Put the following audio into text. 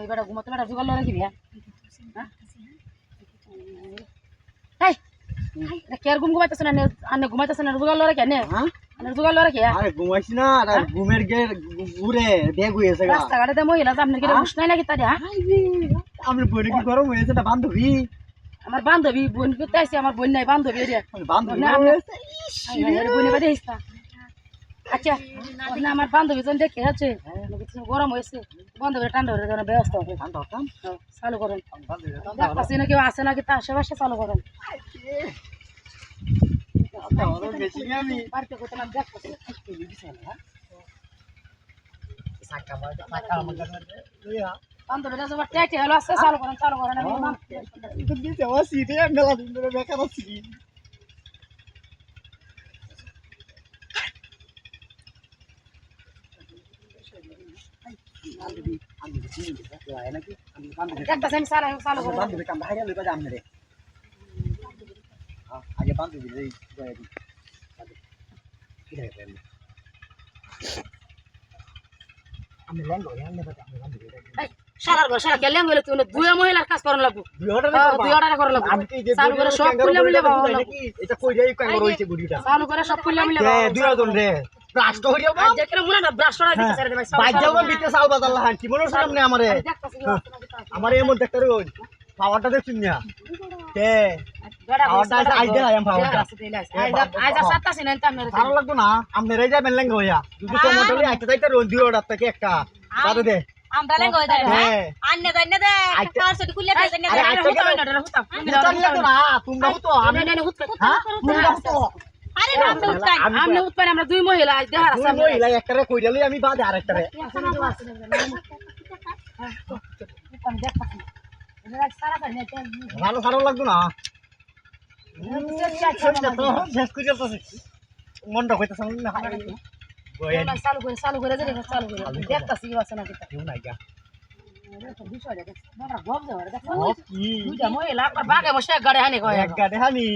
বেটা ঘুমাতে বেটা জোগাড় লড়া কিবিয়া কেয়ার ঘুমাইতেছ না আনে ঘুমাইতেছ না জোগাড় লড়া কেন জোগাড় লড়া কে আরে ঘুমাইছি না আর ঘুমের গে ঘুরে বেগ হয়েছে রাস্তাঘাটে মহিলা আপনার কি হুশ নাই নাকি তারে আমার বোন কি গরম হয়েছে না বান্ধবী আমার বান্ধবী বোন করতে আসছে আমার বোন নাই বান্ধবী বান্ধবী বোনে বাদে আসতা আচ্ছা না আমার বান্ধবী জন দেখে আছে গরম হয়েছে বান্ধবী ঠান্ডা হয়ে যাওয়ার ব্যবস্থা হবে চালু করেন দেখতেছি না কেউ আসে নাকি তার আশেপাশে চালু করেন বাড়িতে করতে দেখতেছি বান্ধবীরা সবার ট্যাটে হলো আসছে চালু করেন মেলা দিন ধরে বেকার আছি আগে বান্ধবী আমি ল্যাঙ্গো সারার ঘর সারা কেলেন গেলে তুই দুই মহিলার কাজ করার লাগবো দুই অর্ডার করার লাগবো চালু করে সব খুলে মিলে বাবা এটা কই যাই কাঙ্গর হইছে গুডিটা চালু করে সব খুলে মিলে বাবা দুই জন রে ব্রাশ তো হইয়া আজ দেখলে মুনা না ব্রাশ করা দিতে স্যার ভাই বাজাও বিতে সাল বাজাল্লা হান কি মনোর সামনে আমারে আমারে এমন দেখতে রই পাওয়ারটা দেখছিস না কে পাওয়ারটা আইডা আইম পাওয়ারটা আজ আর সাতটাছি না তা মেরে ভালো লাগতো না আমনেরাই যাবেন ল্যাঙ্গো হইয়া যদি তো মোটরলি আইতে যাইতে রন দুই অর্ডার থেকে একটা বাদ দে আমরা লেঙ্গো দেয় আন্নে দে পার্সটি খুলে দে জানি আরে আইতে গেলে না তোমরা তো আমি হ্যাঁ তোমরা তো আরে আমরা উঠতাই আমরা উঠপাই আমরা দুই মহিলা আজ দেখার আছে দুই মহিলা একটারে কই দিলি আমি বাদে আরেকটারে ভালো ভালো লাগতো না শেষ করে মনটা হইতেছে না চালু করে দেখতাছি আছে নাকি কেউ নাই গা দুইটা মহিলা বাঘে বসে গাড়ি হানি কয় গাড়ি হানি